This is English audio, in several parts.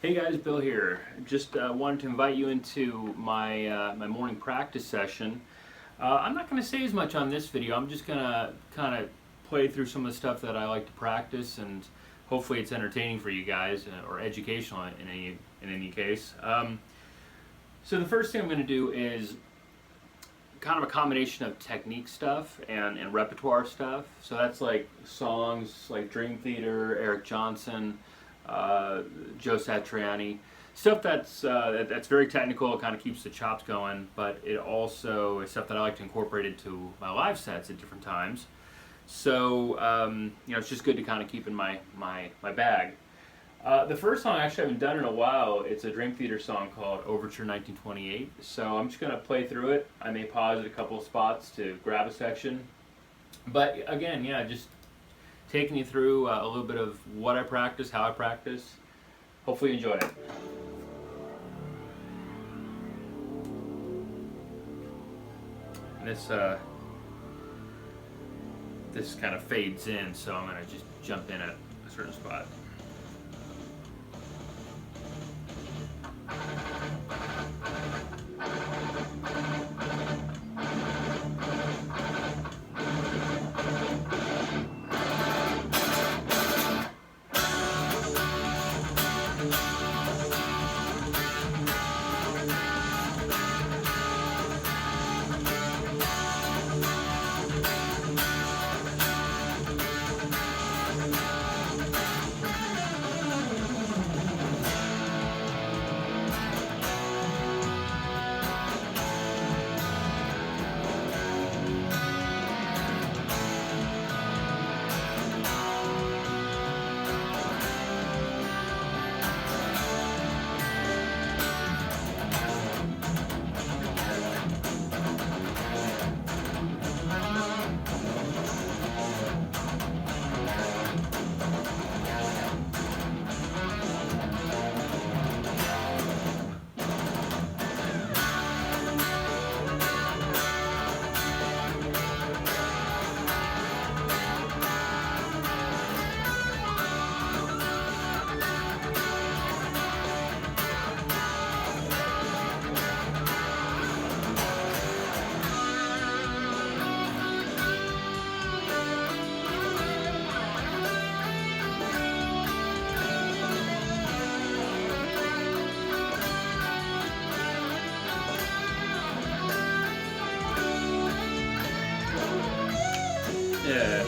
Hey guys, Bill here. Just wanted to invite you into my morning practice session. I'm not going to say as much on this video. I'm just going to kind of play through some of the stuff that I like to practice, and hopefully it's entertaining for you guys or educational in any case. So the first thing I'm going to do is kind of a combination of technique stuff and repertoire stuff. So that's like songs like Dream Theater, Eric Johnson, Joe Satriani, stuff that's very technical. It kind of keeps the chops going, but it also is stuff that I like to incorporate into my live sets at different times. So it's just good to kind of keep in my bag. The first song actually I haven't done in a while. It's a Dream Theater song called Overture 1928. So I'm just going to play through it. I may pause at a couple of spots to grab a section. But again, just taking you through a little bit of what I practice, how I practice. Hopefully you enjoy it. And this kind of fades in, so I'm going to just jump in at a certain spot. Yeah.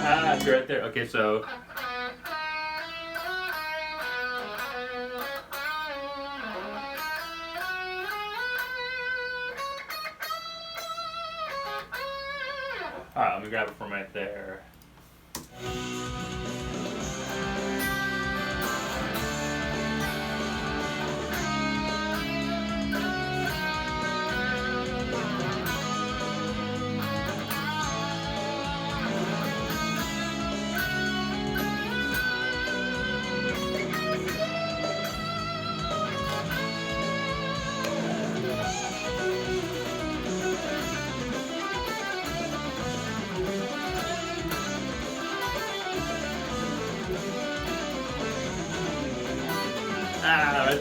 Ah, it's right there. Okay, so. Alright, let me grab it from right there.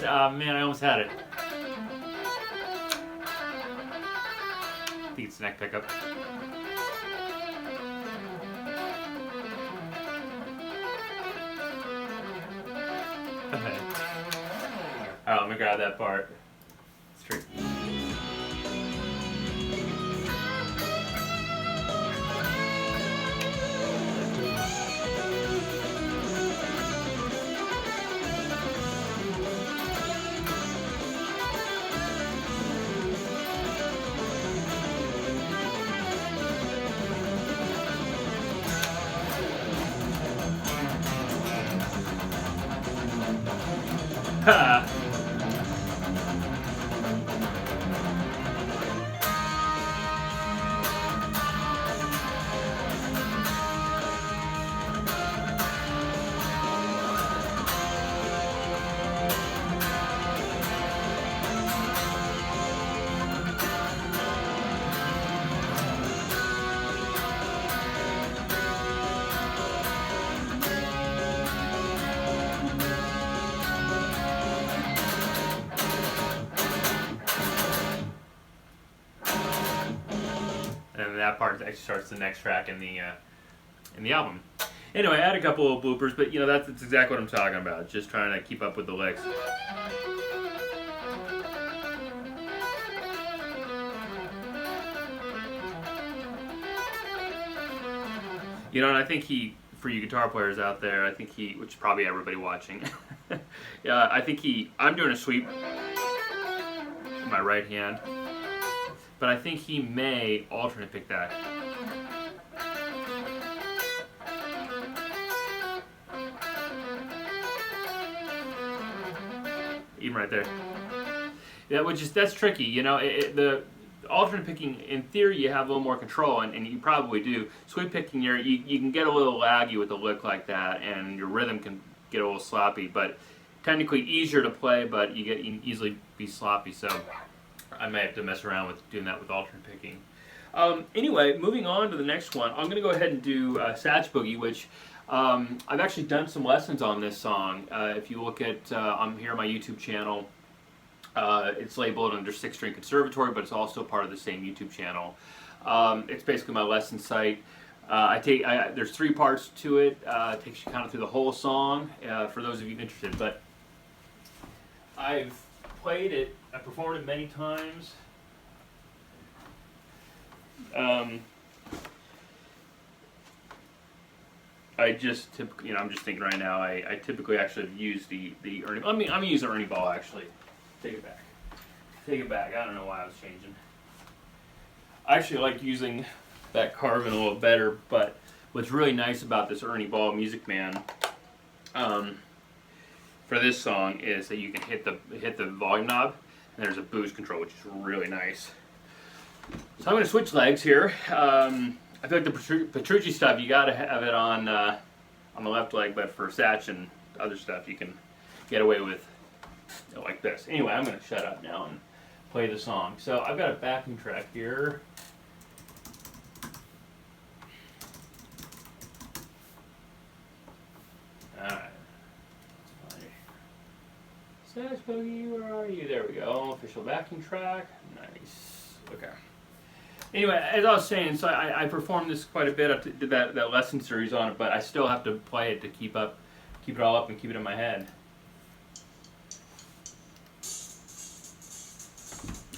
Ah, man, I almost had it. I think it's neck pickup. Okay. Alright, let me grab that part. Straight. that part actually starts the next track in the album. Anyway, I had a couple of bloopers, but that's exactly what I'm talking about. Just trying to keep up with the licks. And I think for you guitar players out there, which is probably everybody watching, yeah, I'm doing a sweep with my right hand, but I think he may alternate pick that. Even right there. Yeah, that's tricky. The alternate picking, in theory, you have a little more control, and you probably do. Sweep picking, you can get a little laggy with a lick like that, and your rhythm can get a little sloppy. But technically easier to play, but you can easily be sloppy. So I may have to mess around with doing that with alternate picking. Anyway, moving on to the next one, I'm going to go ahead and do Satch Boogie, which I've actually done some lessons on this song. If you look at, I'm here on my YouTube channel. It's labeled under Sixth String Conservatory, but it's also part of the same YouTube channel. It's basically my lesson site. There's 3 parts to it. It takes you kind of through the whole song, for those of you interested. But I've played it, I performed it many times. I just typically, I'm just thinking right now, I typically actually use the Ernie. I'm gonna use the Ernie Ball actually. Take it back. Take it back. I don't know why I was changing. I actually like using that Carvin a little better, but what's really nice about this Ernie Ball Music Man for this song is that you can hit the volume knob, and there's a boost control, which is really nice. So I'm going to switch legs here. I feel like the Petrucci stuff, you got to have it on the left leg, but for Satch and other stuff, you can get away with like this. Anyway, I'm going to shut up now and play the song. So I've got a backing track here. Alright. Satch Boogie, where are you? There we go. Official backing track. Nice. Okay. Anyway, as I was saying, so I performed this quite a bit. I did that lesson series on it, but I still have to play it to keep it all up and keep it in my head.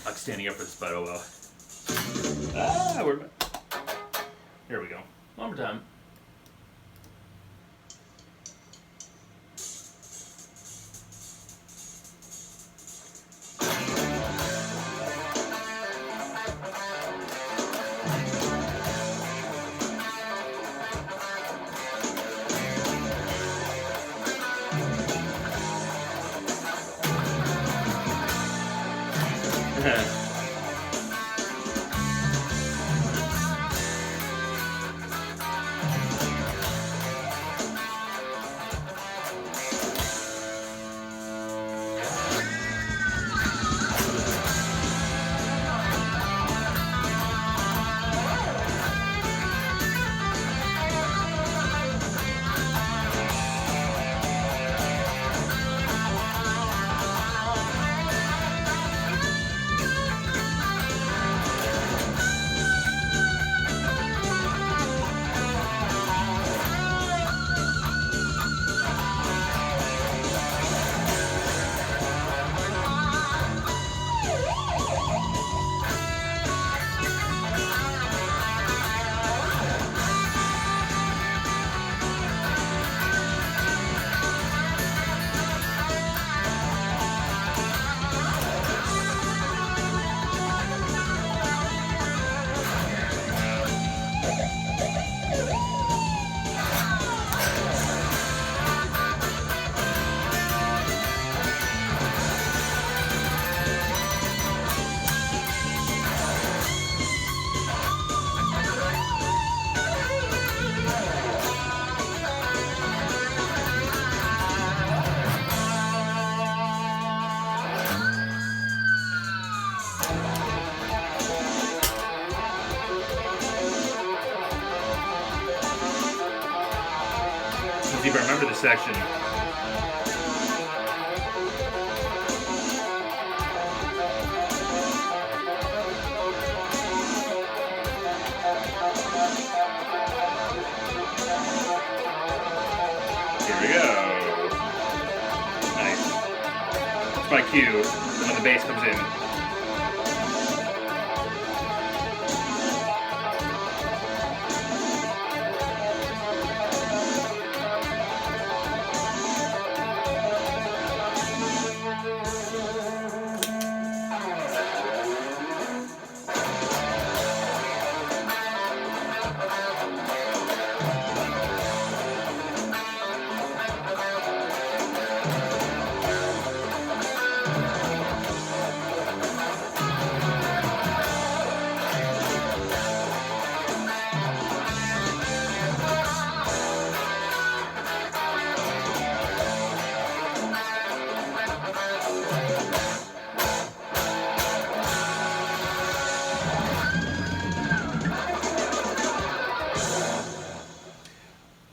Like standing up for this, but oh well. Here we go. One more time. See if I remember this section. cue when the bass comes in.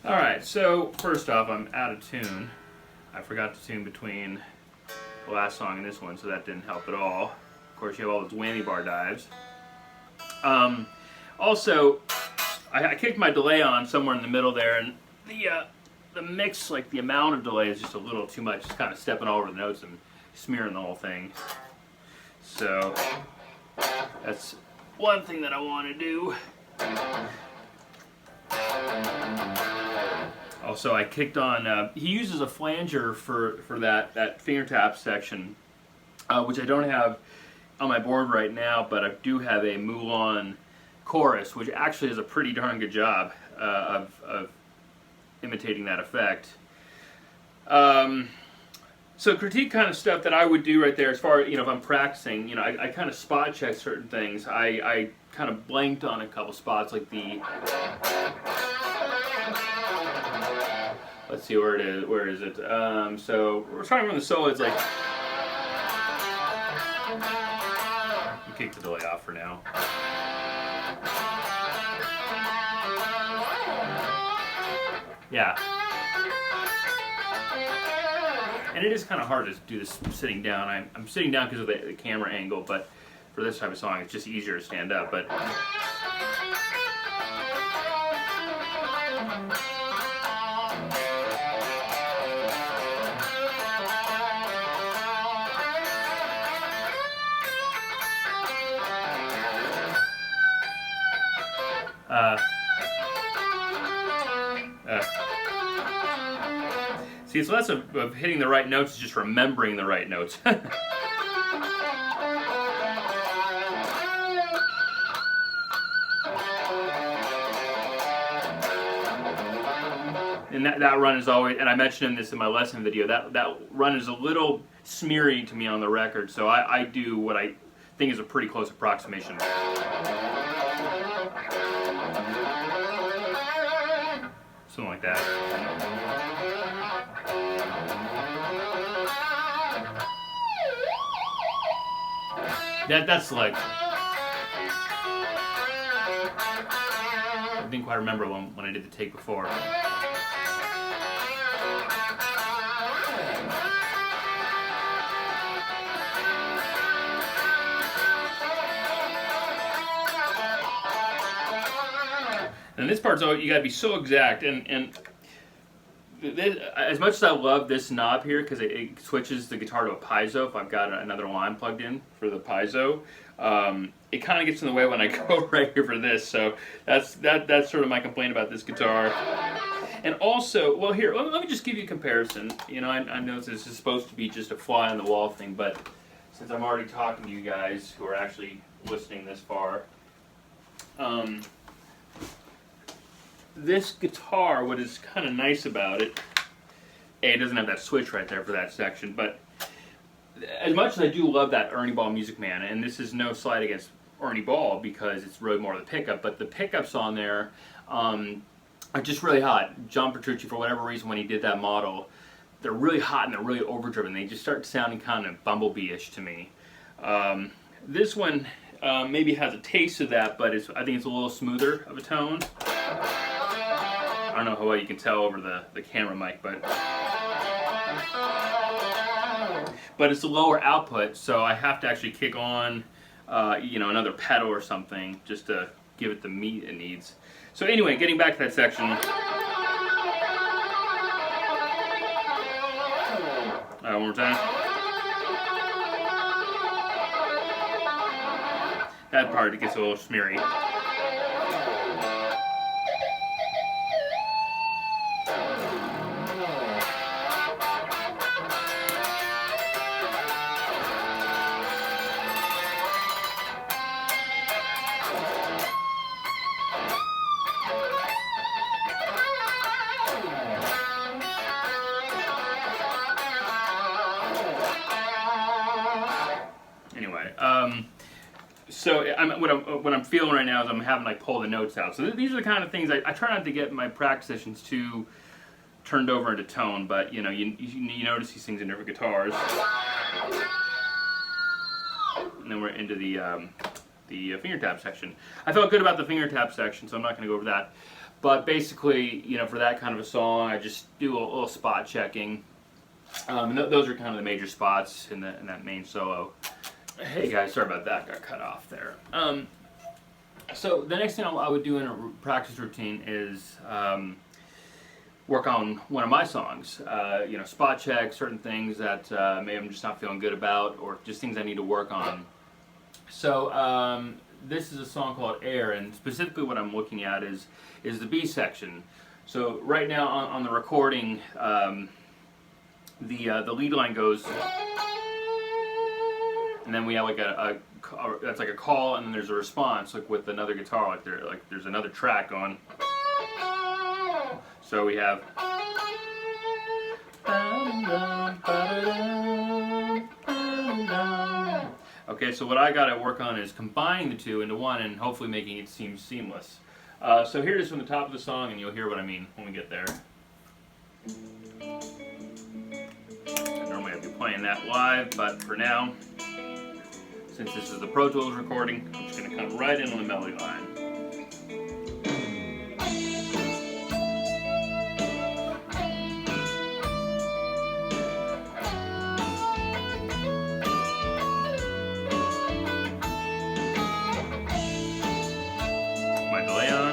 Alright, so first off, I'm out of tune. I forgot to tune between the last song and this one, so that didn't help at all. Of course, you have all those whammy bar dives. Also, I kicked my delay on somewhere in the middle there, and the mix, like the amount of delay is just a little too much. It's kind of stepping all over the notes and smearing the whole thing. So, that's one thing that I want to do. Also, I kicked on, he uses a flanger for that finger tap section, which I don't have on my board right now, but I do have a Mulan chorus, which actually does a pretty darn good job of imitating that effect. So critique kind of stuff that I would do right there as far as, if I'm practicing, I kind of spot check certain things. I kind of blanked on a couple spots, like let's see where it is. Where is it? So we're trying to run the solo. It's like, you kick the delay off for now. Yeah. And it is kind of hard to do this sitting down. I'm sitting down because of the camera angle, but for this type of song, it's just easier to stand up. But see, it's less of hitting the right notes, it's just remembering the right notes. And that run is always, and I mentioned this in my lesson video, that run is a little smeary to me on the record, so I do what I think is a pretty close approximation. Something like that. That's like, I didn't quite remember when I did the take before. And this part's all, you gotta be so exact, and this, as much as I love this knob here because it switches the guitar to a piezo if I've got another line plugged in for the piezo, it kind of gets in the way when I go right here for this. So that's sort of my complaint about this guitar. And also, well, here, let me just give you a comparison. I know this is supposed to be just a fly on the wall thing, but since I'm already talking to you guys who are actually listening this far, this guitar, what is kind of nice about it, it doesn't have that switch right there for that section, but as much as I do love that Ernie Ball Music Man, and this is no slight against Ernie Ball because it's really more of the pickup, but the pickups on there are just really hot. John Petrucci, for whatever reason, when he did that model, they're really hot and they're really overdriven. They just start sounding kind of Bumblebee-ish to me. This one maybe has a taste of that, but I think it's a little smoother of a tone. I don't know how well you can tell over the camera mic, but it's a lower output, so I have to actually kick on, another pedal or something just to give it the meat it needs. So anyway, getting back to that section. One more time. that part gets a little smeary. Anyway, so what I'm feeling right now is I'm having like pull the notes out. So these are the kind of things I try not to get my practice sessions too turned over into tone, but you know, you notice these things in different guitars. And then we're into the finger tap section. I felt good about the finger tap section, so I'm not going to go over that. But basically, you know, for that kind of a song, I just do a little spot checking. And those are kind of the major spots in that main solo. Hey guys, sorry about that, got cut off there. So the next thing I would do in a practice routine is work on one of my songs. You know, spot check certain things that maybe I'm just not feeling good about, or just things I need to work on. So this is a song called Air, and specifically what I'm looking at is the B section. So right now on the recording, the lead line goes, and then we have like that's like a call, and then there's a response, like with another guitar, like there's another track going. So we have. Okay, so what I got to work on is combining the two into one and hopefully making it seem seamless. So here it is from the top of the song, and you'll hear what I mean when we get there. Normally I'd be playing that live, but for now, since this is the Pro Tools recording, I'm just going to come right in on the melody line. My delay on.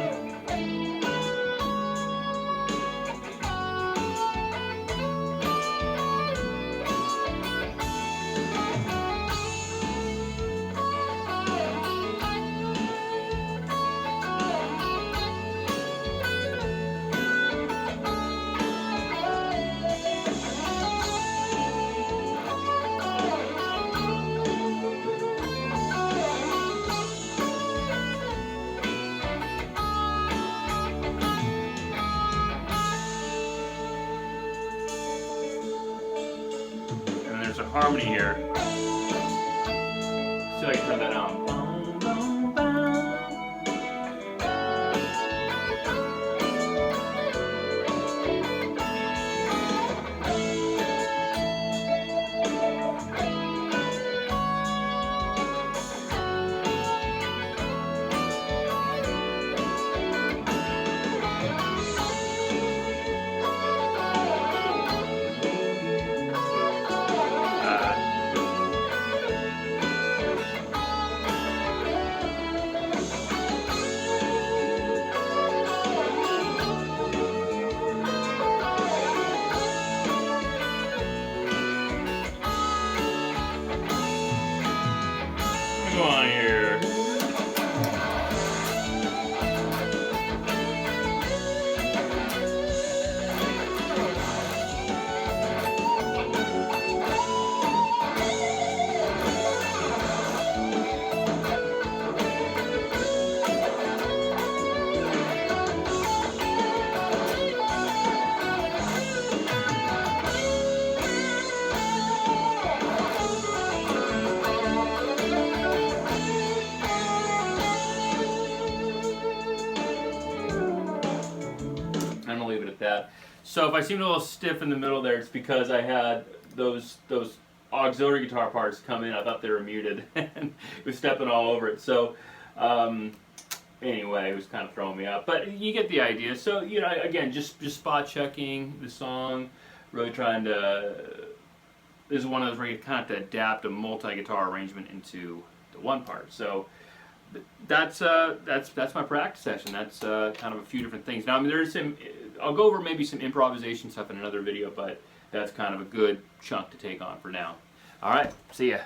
There's a harmony here. See if I can turn that on. Come on here. I'm gonna leave it at that. So if I seemed a little stiff in the middle there, it's because I had those auxiliary guitar parts come in. I thought they were muted, and it was stepping all over it. So anyway, it was kind of throwing me off. But you get the idea. So you know, again, just spot checking the song, really trying to. This is one of those where you kind of have to adapt a multi-guitar arrangement into the one part. So. That's my practice session. That's kind of a few different things. Now, I mean, there's some. I'll go over maybe some improvisation stuff in another video, but that's kind of a good chunk to take on for now. All right, see ya.